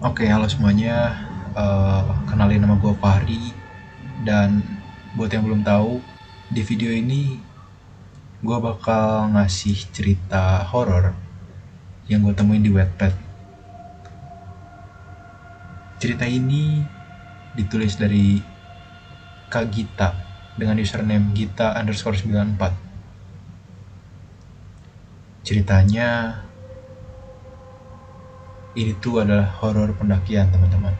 Oke, halo semuanya. Kenalin nama gue Fahri. Dan buat yang belum tahu, di video ini gue bakal ngasih cerita horor yang gue temuin di Wattpad. Cerita ini ditulis dari Kak Gita dengan username Gita_94. Ceritanya ini tuh adalah horor pendakian, teman-teman.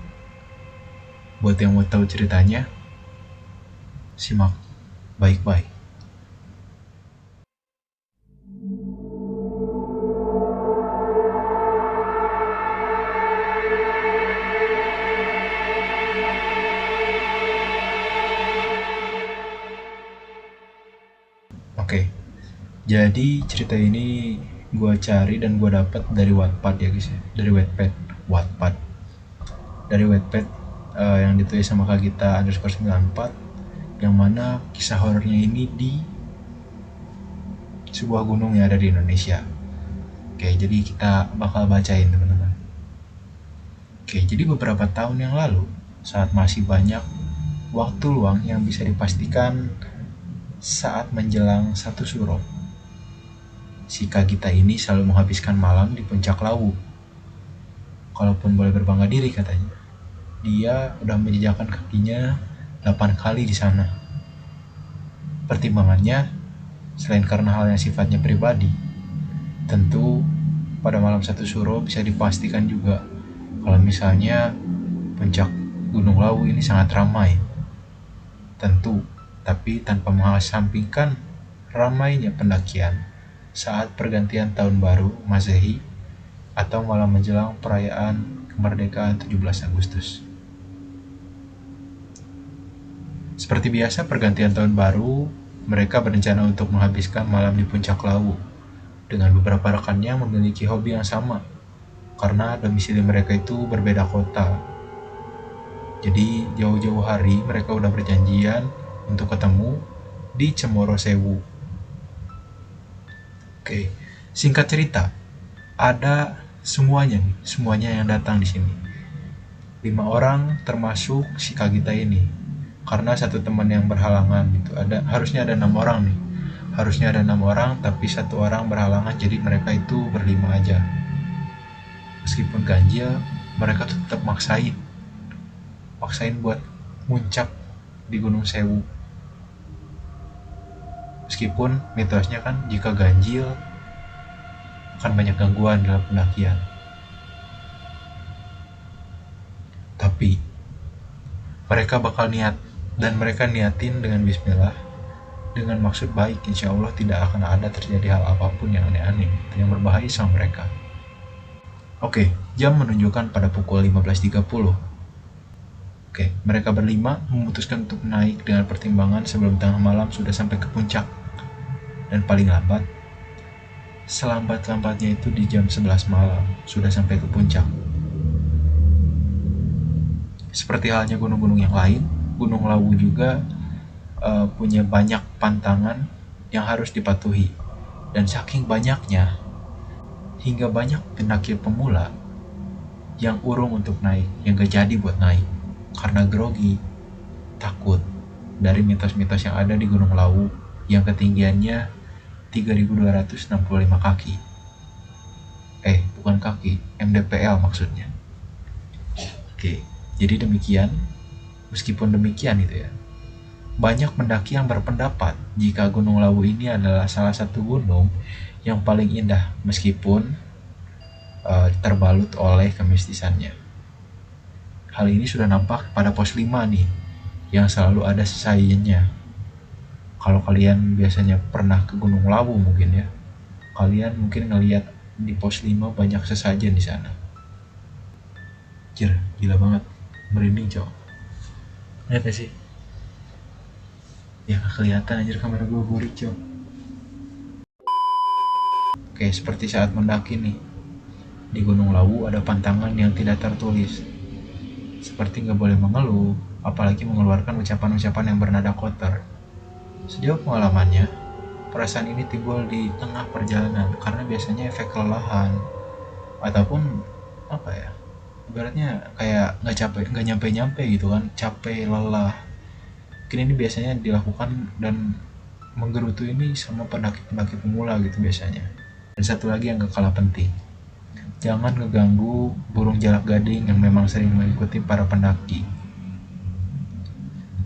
Buat yang mau tahu ceritanya, simak baik-baik. Oke, jadi cerita ini gue cari dan gue dapat dari Wattpad ya guys ya, dari Wattpad, dari Wattpad yang ditulis sama Kak Gita _94, yang mana kisah horornya ini di sebuah gunung yang ada di Indonesia. Oke, jadi kita bakal bacain teman-teman. Oke, jadi beberapa tahun yang lalu, saat masih banyak waktu luang yang bisa dipastikan saat menjelang satu suro, si Kak Gita ini selalu menghabiskan malam di puncak Lawu. Kalaupun boleh berbangga diri katanya, dia udah menjejakkan kakinya 8 kali di sana. Pertimbangannya, selain karena hal yang sifatnya pribadi, tentu pada malam satu suro bisa dipastikan juga kalau misalnya puncak Gunung Lawu ini sangat ramai. Tentu, tapi tanpa mengesampingkan ramainya pendakian saat pergantian tahun baru Masehi atau malam menjelang perayaan kemerdekaan 17 Agustus. Seperti biasa pergantian tahun baru, mereka berencana untuk menghabiskan malam di puncak Lawu dengan beberapa rekannya memiliki hobi yang sama karena domisili mereka itu berbeda kota. Jadi jauh-jauh hari mereka udah berjanjian untuk ketemu di Cemoro Sewu. Oke, singkat cerita, ada semuanya yang datang di sini. 5 orang termasuk si Kagita ini. Karena satu teman yang berhalangan gitu. Harusnya ada 6 orang nih. Harusnya ada 6 orang, tapi satu orang berhalangan, jadi mereka itu berlima aja. Meskipun ganjil, mereka tuh tetap maksain buat muncak di Gunung Sewu. Meskipun mitosnya kan jika ganjil akan banyak gangguan dalam pendakian. Tapi mereka bakal mereka niatin dengan bismillah, dengan maksud baik. Insya Allah tidak akan ada terjadi hal apapun yang aneh-aneh yang berbahaya sama mereka. Oke, jam menunjukkan pada pukul 15.30. Oke, mereka berlima memutuskan untuk naik dengan pertimbangan sebelum tengah malam sudah sampai ke puncak. Dan paling selambat-lambatnya itu di jam 11 malam sudah sampai ke puncak. Seperti halnya gunung-gunung yang lain, Gunung Lawu juga punya banyak pantangan yang harus dipatuhi. Dan saking banyaknya, hingga banyak pendaki pemula yang urung untuk naik, yang gak jadi buat naik karena grogi, takut dari mitos-mitos yang ada di Gunung Lawu yang ketinggiannya 3.265 kaki. Bukan kaki, MDPL maksudnya. Oke, jadi demikian. Meskipun demikian itu ya, banyak pendaki yang berpendapat jika Gunung Lawu ini adalah salah satu gunung yang paling indah meskipun terbalut oleh kemistisannya. Hal ini sudah nampak pada pos 5 nih, yang selalu ada sesajennya. Kalau kalian biasanya pernah ke Gunung Lawu mungkin ya, kalian mungkin ngelihat di pos 5 banyak sesajen di sana. Gila banget, merinding cowok. Lihat gak sih? Ya gak kelihatan anjir, kamera gue burik cowok. Oke, seperti saat mendaki nih, di Gunung Lawu ada pantangan yang tidak tertulis, seperti gak boleh mengeluh, apalagi mengeluarkan ucapan-ucapan yang bernada kotor. Sejauh pengalamannya, perasaan ini timbul di tengah perjalanan karena biasanya efek kelelahan ataupun ibaratnya kayak nggak nyampe gitu kan, capek lelah. Mungkin ini biasanya dilakukan dan menggerutu ini sama pendaki-pendaki pemula gitu biasanya. Dan satu lagi yang gak kalah penting, jangan ngeganggu burung jalak gading yang memang sering mengikuti para pendaki.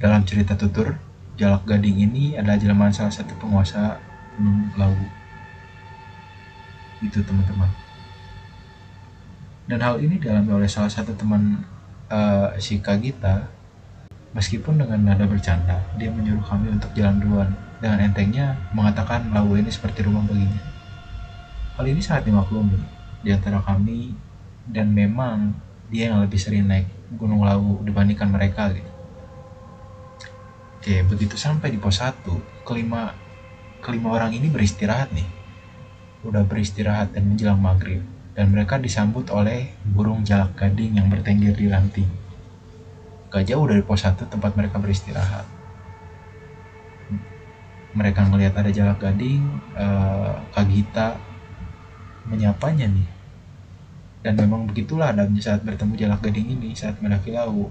Dalam cerita tutur, jalak gading ini adalah jelmaan salah satu penguasa Gunung Lawu. Itu teman-teman. Dan hal ini dialami oleh salah satu teman si Kagita. Meskipun dengan nada bercanda, dia menyuruh kami untuk jalan duluan. Dengan entengnya mengatakan Lawu ini seperti rumah baginya. Hal ini sangat dimaklumi di antara kami, dan memang dia yang lebih sering naik Gunung Lawu dibandingkan mereka gitu. Oke, begitu sampai di pos 1, kelima orang ini beristirahat nih. Udah beristirahat dan menjelang maghrib, dan mereka disambut oleh burung jalak gading yang bertengger di ranting. Gak jauh dari pos 1 tempat mereka beristirahat. Mereka ngelihat ada jalak gading, Kagita menyapanya nih. Dan memang begitulah adabnya saat bertemu jalak gading ini saat mendaki Lawu.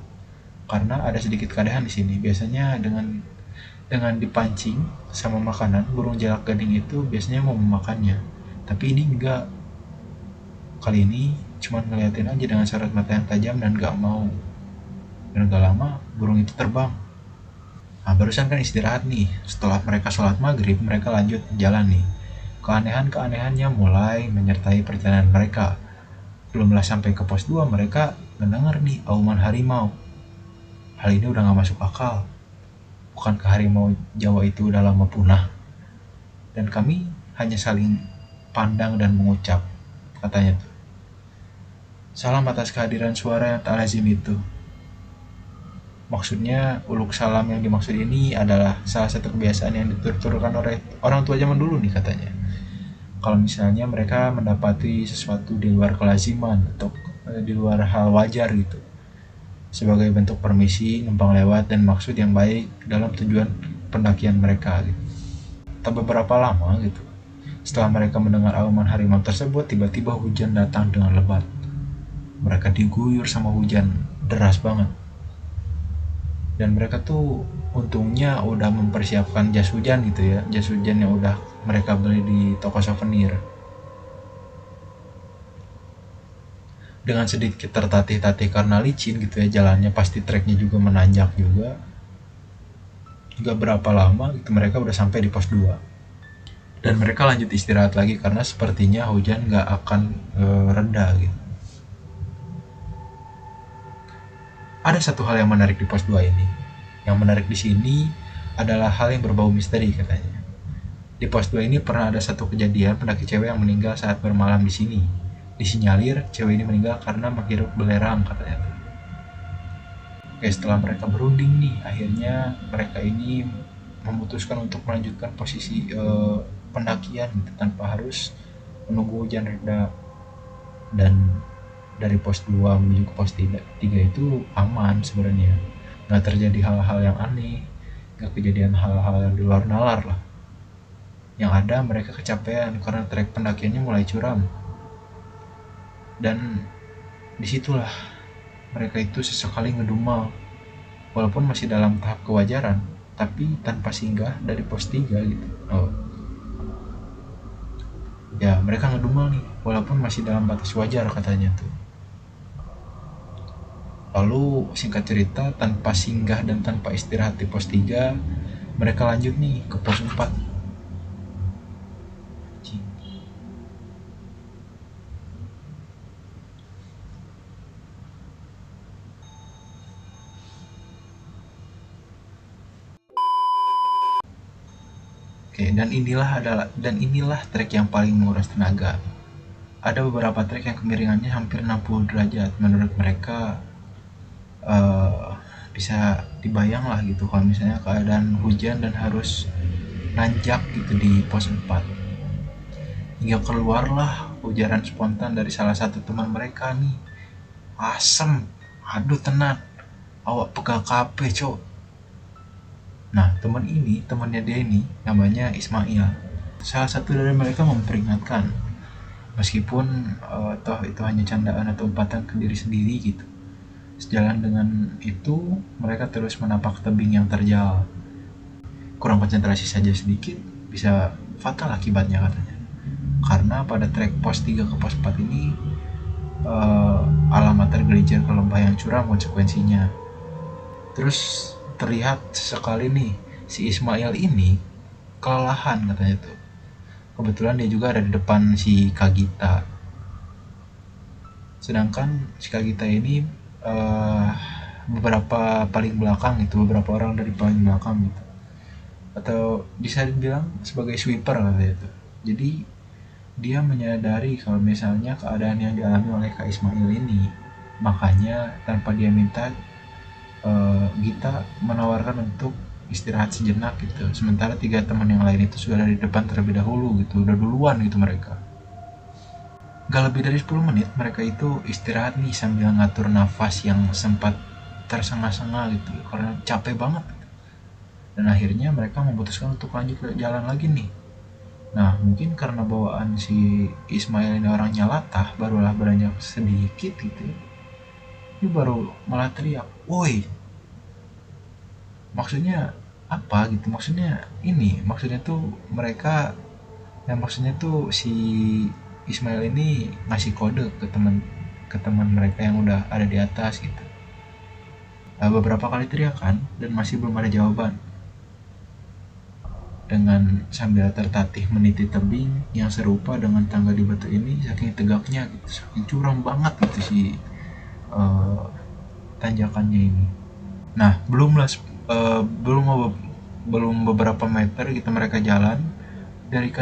Karena ada sedikit keanehan di sini. Biasanya dengan dipancing sama makanan, burung jalak gading itu biasanya mau memakannya. Tapi ini enggak. Kali ini cuma ngeliatin aja dengan sorot mata yang tajam dan gak mau. Dan gak lama burung itu terbang. Nah, barusan kan istirahat nih. Setelah mereka sholat maghrib, mereka lanjut jalan nih. Keanehan-keanehannya mulai menyertai perjalanan mereka. Belumlah sampai ke pos 2, mereka mendengar nih auman harimau. Hal ini udah gak masuk akal. Bukankah harimau Jawa itu udah lama punah? Dan kami hanya saling pandang dan mengucap, katanya tuh, salam atas kehadiran suara yang tak lazim itu. Maksudnya uluk salam yang dimaksud ini adalah salah satu kebiasaan yang dituturkan oleh orang tua zaman dulu nih katanya. Kalau misalnya mereka mendapati sesuatu di luar kelaziman atau di luar hal wajar gitu, sebagai bentuk permisi, numpang lewat, dan maksud yang baik dalam tujuan pendakian mereka gitu. Tak beberapa lama gitu, setelah mereka mendengar auman harimau tersebut, tiba-tiba hujan datang dengan lebat. Mereka diguyur sama hujan deras banget. Dan mereka tuh untungnya udah mempersiapkan jas hujan gitu ya, jas hujan yang udah mereka beli di toko souvenir. Dengan sedikit tertatih-tatih karena licin gitu ya jalannya, pasti treknya juga menanjak juga. Gak berapa lama gitu mereka udah sampai di pos 2. Dan mereka lanjut istirahat lagi karena sepertinya hujan gak akan reda gitu. Ada satu hal yang menarik di pos 2 ini. Yang menarik di sini adalah hal yang berbau misteri katanya. Di pos 2 ini pernah ada satu kejadian pendaki cewek yang meninggal saat bermalam di sini. Disinyalir cewek ini meninggal karena menghirup belerang katanya. Oke, setelah mereka berunding nih, akhirnya mereka ini memutuskan untuk melanjutkan posisi pendakian gitu, tanpa harus menunggu hujan reda. Dan dari pos 2 menuju ke pos 3 itu aman sebenarnya. Nggak terjadi hal-hal yang aneh, nggak kejadian hal-hal yang di luar nalar lah. Yang ada mereka kecapean karena trek pendakiannya mulai curam. Dan disitulah mereka itu sesekali ngedumel, walaupun masih dalam tahap kewajaran, tapi tanpa singgah dari pos 3 gitu. Ya mereka ngedumel nih, walaupun masih dalam batas wajar katanya tuh. Lalu singkat cerita, tanpa singgah dan tanpa istirahat di pos 3, mereka lanjut nih ke pos 4. Oke, dan inilah trek yang paling menguras tenaga. Ada beberapa trek yang kemiringannya hampir 60 derajat. Menurut mereka bisa dibayang lah gitu kalau misalnya keadaan hujan dan harus nanjak gitu di pos 4. Hingga keluarlah ujaran spontan dari salah satu teman mereka nih, asem, aduh tenan, awak pegal kape cok. Nah temannya dia ini namanya Ismail. Salah satu dari mereka memperingatkan, meskipun toh itu hanya candaan atau umpatan ke diri sendiri gitu. Sejalan dengan itu, mereka terus menapak tebing yang terjal. Kurang konsentrasi saja sedikit bisa fatal akibatnya katanya. Karena pada trek pos 3 ke pos 4 ini alamat tergelincir ke lembah yang curam konsekuensinya. Terus terlihat sekali nih, si Ismail ini kelelahan katanya tuh. Kebetulan dia juga ada di depan si Kagita. Sedangkan si Kagita ini beberapa paling belakang itu, beberapa orang dari paling belakang gitu. Atau bisa dibilang sebagai sweeper katanya itu. Jadi dia menyadari kalau misalnya keadaan yang dialami oleh Kak Ismail ini, makanya tanpa dia minta Gita menawarkan untuk istirahat sejenak gitu. Sementara 3 teman yang lain itu sudah di depan terlebih dahulu gitu, udah duluan gitu mereka. Gak lebih dari 10 menit mereka itu istirahat nih sambil ngatur nafas yang sempat tersengah-sengah gitu karena capek banget. Dan akhirnya mereka memutuskan untuk lanjut ke jalan lagi nih. Nah mungkin karena bawaan si Ismail ini orangnya latah, barulah beranjak sedikit gitu. Dia baru malah teriak, "Woi, maksudnya apa gitu, maksudnya tuh mereka, yang maksudnya tuh si Ismail ini ngasih kode ke teman mereka yang udah ada di atas gitu. Beberapa kali teriakan dan masih belum ada jawaban. Dengan sambil tertatih meniti tebing yang serupa dengan tangga di batu ini, saking tegaknya gitu, saking curam banget gitu si tanjakannya ini. Nah belum beberapa meter gitu mereka jalan, dari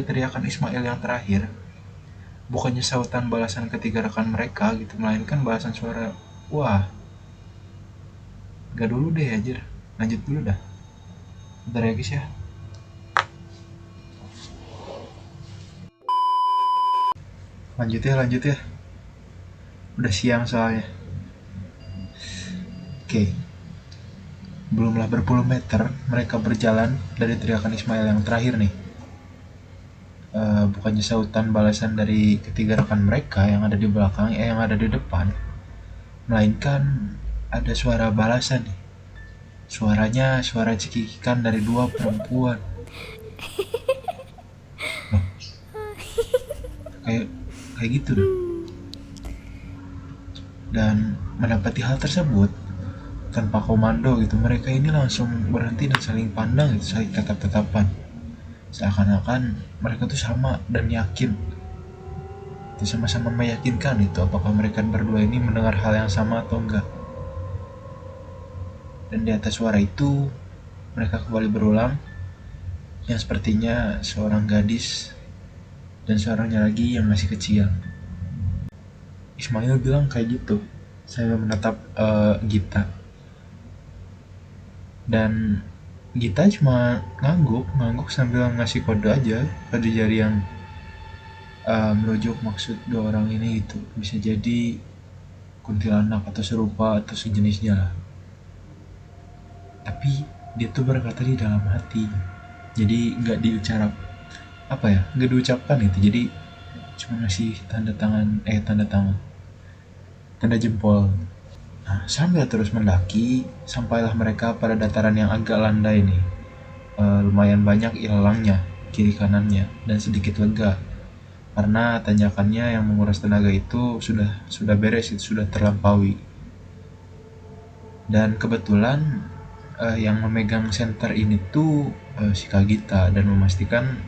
teriakan Ismail yang terakhir, bukannya sautan balasan ketiga rekan mereka gitu, melainkan balasan suara, "Wah, gak dulu deh anjir, lanjut dulu dah. Bentar ya guys ya." Lanjut ya. Udah siang soalnya. Oke. Belumlah berpuluh meter mereka berjalan dari teriakan Ismail yang terakhir nih. Bukannya sautan balasan dari ketiga rekan mereka yang ada di belakang, yang ada di depan, melainkan ada suara balasan nih. Suaranya suara cekikikan dari 2 perempuan. Loh, kayak gitu dong. Dan mendapati hal tersebut tanpa komando gitu, mereka ini langsung berhenti dan saling pandang gitu, saling tatap-tatapan. Seakan-akan mereka tuh sama dan yakin, itu sama-sama meyakinkan itu apakah mereka berdua ini mendengar hal yang sama atau enggak. Dan di atas suara itu mereka kembali berulang, yang sepertinya seorang gadis dan seorangnya lagi yang masih kecil. Ismail bilang kayak gitu saya menatap Gita, dan Gita cuma ngangguk sambil ngasih kode aja, kode jari yang merujuk maksud 2 orang ini itu bisa jadi kuntilanak atau serupa atau sejenisnya lah. Tapi dia tuh berkata di dalam hati, jadi nggak nggak diucapkan gitu, jadi cuma ngasih tanda jempol. Nah, sambil terus mendaki, sampailah mereka pada dataran yang agak landai nih. Lumayan banyak ilangnya kiri kanannya dan sedikit lega karena tanjakannya yang menguras tenaga itu sudah beres, itu sudah terlampaui. Dan kebetulan yang memegang senter ini tuh si Kagita, dan memastikan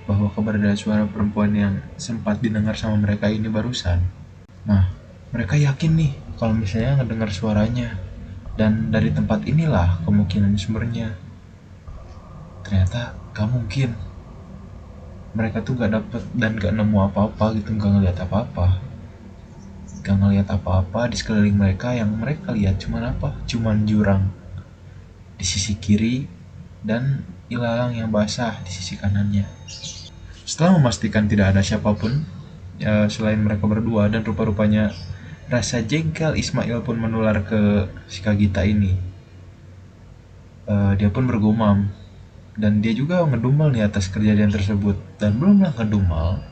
bahwa keberadaan suara perempuan yang sempat didengar sama mereka ini barusan. Nah, mereka yakin nih kalau misalnya ngedengar suaranya, dan dari tempat inilah kemungkinan sumbernya. Ternyata gak mungkin. Mereka tuh gak dapet dan gak nemu apa-apa gitu, gak ngeliat apa-apa di sekeliling mereka. Yang mereka lihat cuman jurang di sisi kiri dan ilalang yang basah di sisi kanannya. Setelah memastikan tidak ada siapapun selain mereka berdua, dan rupa-rupanya rasa jengkel Ismail pun menular ke si Kagita ini. Dia pun bergumam, dan dia juga ngedumel di atas kejadian tersebut. Dan belumlah ngedumel,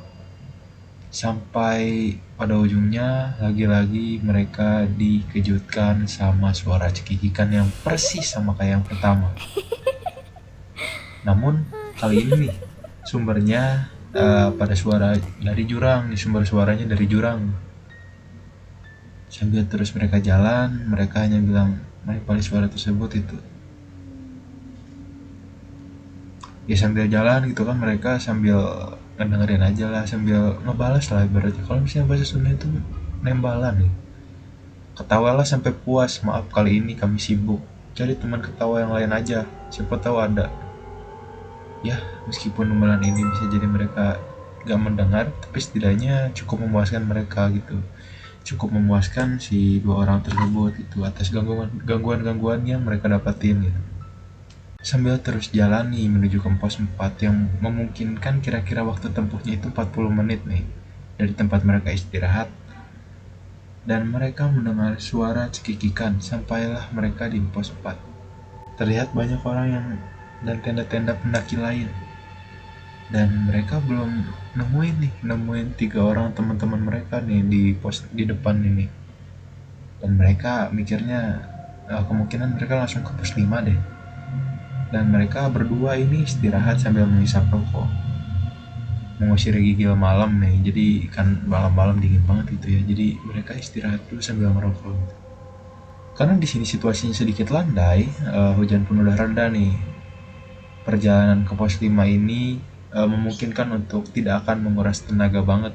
Sampai pada ujungnya lagi-lagi mereka dikejutkan sama suara cekikikan yang persis sama kayak yang pertama. Namun kali ini nih sumbernya pada suara dari jurang, nih sumber suaranya dari jurang. Sambil terus mereka jalan, mereka hanya bilang, pada suara tersebut itu. Ya sambil jalan gitu kan, mereka sambil ngedengerin aja lah, sambil ngebalas lah ibaratnya. Kalau misalnya bahasa Sunda itu nembalan nih. Ketawalah sampai puas, maaf kali ini kami sibuk. Cari teman ketawa yang lain aja, siapa tahu ada. Ya, meskipun nembalan ini bisa jadi mereka gak mendengar, tapi setidaknya cukup memuaskan mereka gitu. Cukup memuaskan si dua orang tersebut itu atas gangguan-gangguan yang mereka dapatin gitu. Sambil terus jalani menuju ke pos 4 yang memungkinkan kira-kira waktu tempuhnya itu 40 menit nih dari tempat mereka istirahat. Dan mereka mendengar suara cekikikan sampailah mereka di pos 4. Terlihat banyak orang yang dan tenda-tenda pendaki lain. Dan mereka belum nemuin 3 orang teman-teman mereka nih di pos di depan ini. Dan mereka mikirnya kemungkinan mereka langsung ke pos 5 deh. Dan mereka berdua ini istirahat sambil menghisap rokok, mengusir gigil malam nih. Jadi kan malam-malam dingin banget gitu ya, jadi mereka istirahat dulu sambil merokok. Karena di sini situasinya sedikit landai, hujan pun udah reda nih. Perjalanan ke pos 5 ini memungkinkan untuk tidak akan menguras tenaga banget.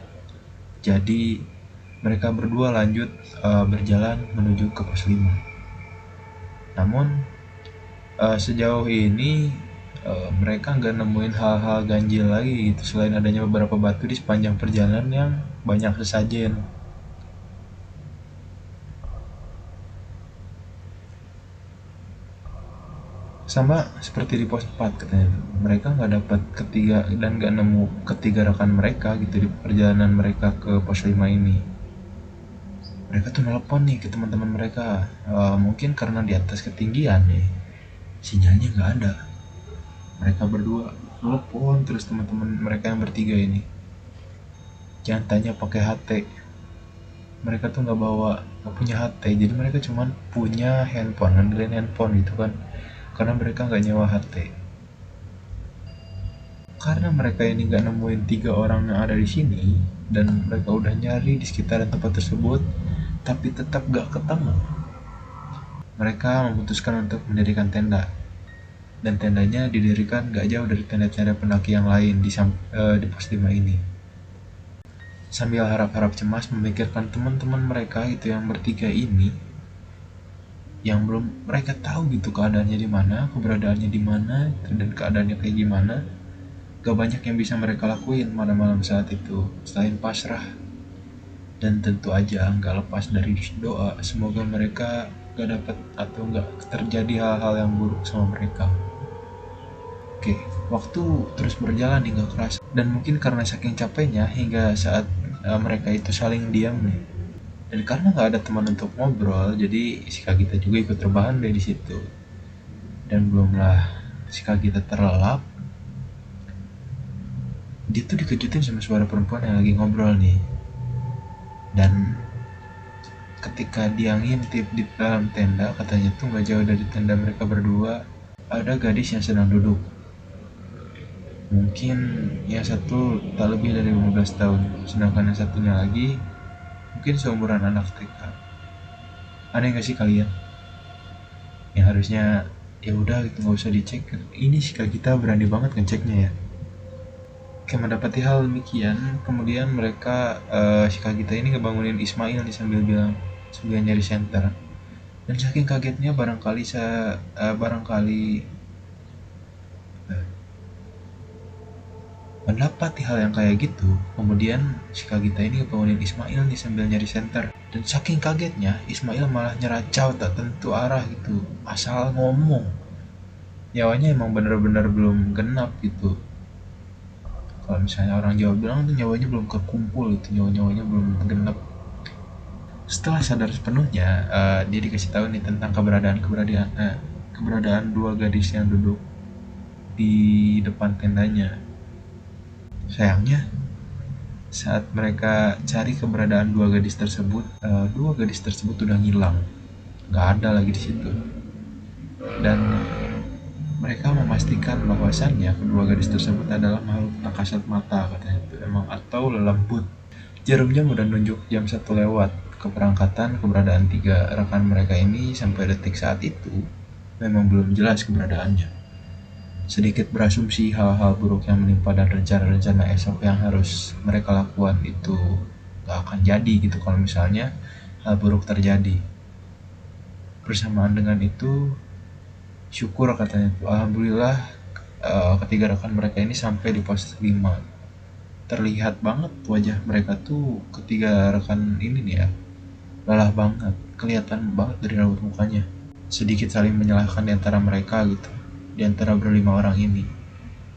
Jadi mereka berdua lanjut berjalan menuju ke pos 5. Namun sejauh ini mereka nggak nemuin hal-hal ganjil lagi gitu, selain adanya beberapa batu di sepanjang perjalanan yang banyak sesajen. Sama seperti di pos 4 katanya, mereka nggak dapat ketiga dan nggak nemu ketiga rekan mereka gitu di perjalanan mereka ke pos 5 ini. Mereka tuh nelpon nih ke teman-teman mereka, mungkin karena di atas ketinggian nih sinyalnya nggak ada. Mereka berdua nelpon terus teman-teman mereka yang bertiga ini, jangan tanya pakai HT. Mereka tuh nggak punya HT, jadi mereka cuman punya handphone, ngandelin handphone gitu kan, karena mereka nggak nyewa HT. Karena mereka ini nggak nemuin 3 orang yang ada di sini dan mereka udah nyari di sekitaran tempat tersebut tapi tetap gak ketemu, mereka memutuskan untuk mendirikan tenda. Dan tendanya didirikan gak jauh dari tenda-tenda pendaki yang lain di pos 5 ini. Sambil harap-harap cemas memikirkan teman-teman mereka itu yang bertiga ini, yang belum mereka tahu gitu keadaannya di mana, keberadaannya di mana, dan keadaannya kayak gimana. Gak banyak yang bisa mereka lakuin malam-malam saat itu selain pasrah. Dan tentu aja gak lepas dari doa semoga mereka gak dapat atau gak terjadi hal-hal yang buruk sama mereka. Oke, waktu terus berjalan hingga keras, dan mungkin karena saking capeknya hingga saat mereka itu saling diam nih. Dan karena nggak ada teman untuk ngobrol, jadi si Kagita juga ikut rebahan deh di situ. Dan belumlah si Kagita terlelap, dia tuh dikejutin sama suara perempuan yang lagi ngobrol nih. Dan ketika dia ngintip di dalam tenda, katanya tuh nggak jauh dari tenda mereka berdua ada gadis yang sedang duduk. Mungkin yang satu tak lebih dari 15 tahun, sedangkan yang satunya lagi mungkin seumuran anak TK. Aneh gak sih kalian? Yang harusnya ya udah gitu nggak usah dicek, ini sih kita berani banget ngeceknya ya. Oke, mendapati hal demikian, kemudian mereka si Kagita ini ngebangunin Ismail nih sambil bilang, sambil nyari senter. Dan saking kagetnya mendapati hal yang kayak gitu, kemudian si Kagita ini ngebangunin Ismail nih sambil nyari senter. Dan saking kagetnya, Ismail malah nyeracau tak tentu arah gitu, asal ngomong. Nyawanya emang bener-bener belum genap gitu. Kalau misalnya orang Jawa bilang tuh nyawanya belum kekumpul gitu, nyawanya belum genap. Setelah sadar sepenuhnya, dia dikasih tahu nih tentang keberadaan dua gadis yang duduk di depan tendanya. Sayangnya, saat mereka cari keberadaan dua gadis tersebut udah ngilang, nggak ada lagi di situ. Dan mereka memastikan bahwasannya kedua gadis tersebut adalah makhluk tak kasat mata, katanya itu emang, atau lelembut. Jarum jam udah nunjuk jam 1 lewat. Keberangkatan keberadaan tiga rekan mereka ini sampai detik saat itu memang belum jelas keberadaannya. Sedikit berasumsi hal-hal buruk yang menimpa dan rencana-rencana esok yang harus mereka lakukan itu gak akan jadi gitu kalau misalnya hal buruk terjadi. Bersamaan dengan itu, syukur katanya itu, alhamdulillah ketiga rekan mereka ini sampai di pos 5. Terlihat banget wajah mereka tuh ketiga rekan ini nih ya, lelah banget, kelihatan banget dari raut mukanya. Sedikit saling menyalahkan di antara mereka gitu, di antara berlima orang ini.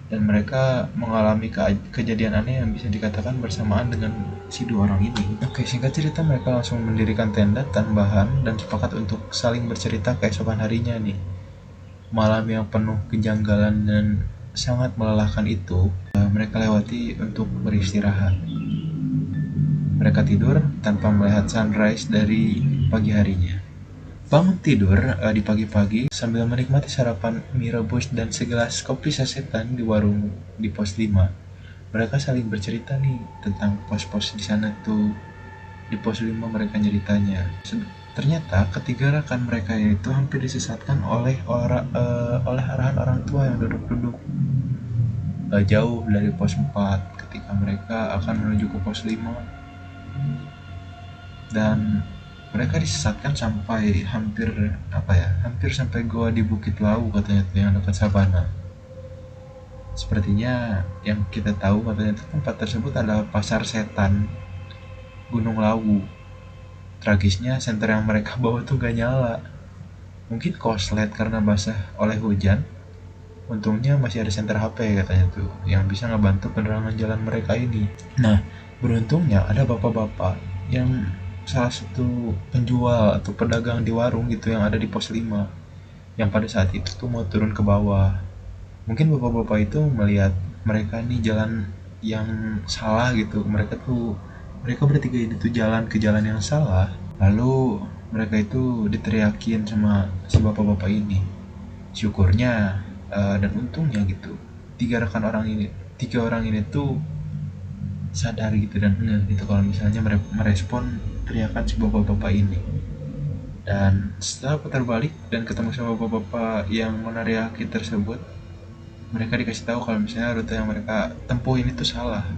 Dan mereka mengalami kejadian aneh yang bisa dikatakan bersamaan dengan si dua orang ini. Oke, singkat cerita mereka langsung mendirikan tenda tambahan dan sepakat untuk saling bercerita keesokan harinya nih. Malam yang penuh kejanggalan dan sangat melelahkan itu, mereka lewati untuk beristirahat. Mereka tidur tanpa melihat sunrise dari pagi harinya. Bangun tidur di pagi-pagi sambil menikmati sarapan mie rebus dan segelas kopi sasetan di warung di pos 5. Mereka saling bercerita nih tentang pos-pos di sana tuh. Di pos 5 mereka ceritanya. Ternyata ketiga rekan mereka itu hampir disesatkan oleh arahan orang tua yang duduk-duduk jauh dari pos 4 ketika mereka akan menuju ke pos 5. Dan mereka disesatkan sampai hampir sampai goa di Bukit Lau katanya tuh yang dekat Sabana. Sepertinya yang kita tahu katanya tempat tersebut adalah pasar setan Gunung Lawu. Tragisnya senter yang mereka bawa tuh gak nyala. Mungkin korslet karena basah oleh hujan. Untungnya masih ada senter HP katanya tuh yang bisa ngebantu penerangan jalan mereka ini. Nah, beruntungnya ada bapak-bapak yang salah satu penjual atau pedagang di warung gitu yang ada di pos 5 yang pada saat itu tuh mau turun ke bawah. Mungkin bapak-bapak itu melihat mereka nih jalan yang salah gitu. Mereka bertiga ini tuh jalan ke jalan yang salah. Lalu mereka itu diteriakin sama si bapak-bapak ini. Syukurnya dan untungnya gitu, tiga orang ini tuh sadar gitu dan gitu kalau misalnya merespon teriakan si bapak-bapak ini. Dan setelah putar balik dan ketemu sama bapak-bapak yang meneriaki tersebut, mereka dikasih tahu kalau misalnya rute yang mereka tempuh ini tuh salah.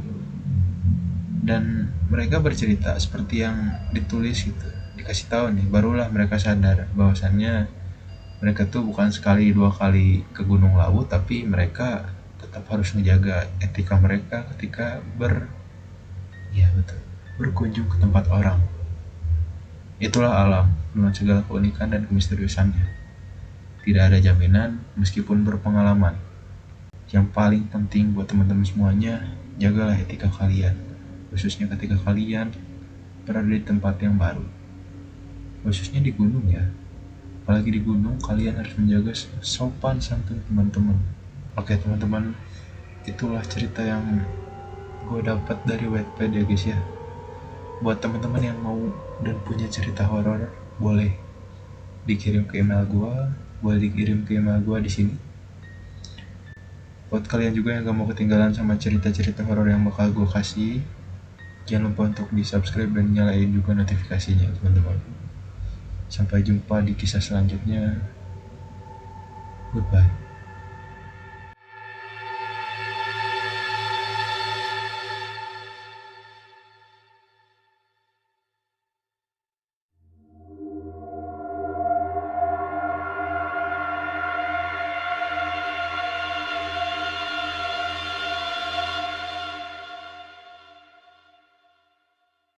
Dan mereka bercerita seperti yang ditulis gitu. Dikasih tahu nih, barulah mereka sadar bahwasannya mereka tuh bukan sekali dua kali ke Gunung Lawu, tapi mereka tetap harus menjaga etika mereka ketika berkunjung ke tempat orang. Itulah alam dengan segala keunikan dan kemisteriusannya. Tidak ada jaminan meskipun berpengalaman. Yang paling penting buat teman-teman semuanya, jagalah etika kalian, khususnya ketika kalian berada di tempat yang baru, khususnya di gunung ya. Apalagi di gunung, kalian harus menjaga sopan santun teman-teman. Oke teman-teman, itulah cerita yang gue dapat dari Wattpad ya guys ya. Buat teman-teman yang mau dan punya cerita horor, boleh dikirim ke email gue, di sini. Buat kalian juga yang gak mau ketinggalan sama cerita-cerita horor yang bakal gue kasih, jangan lupa untuk di subscribe dan nyalain juga notifikasinya teman-teman. Sampai jumpa di kisah selanjutnya. Goodbye.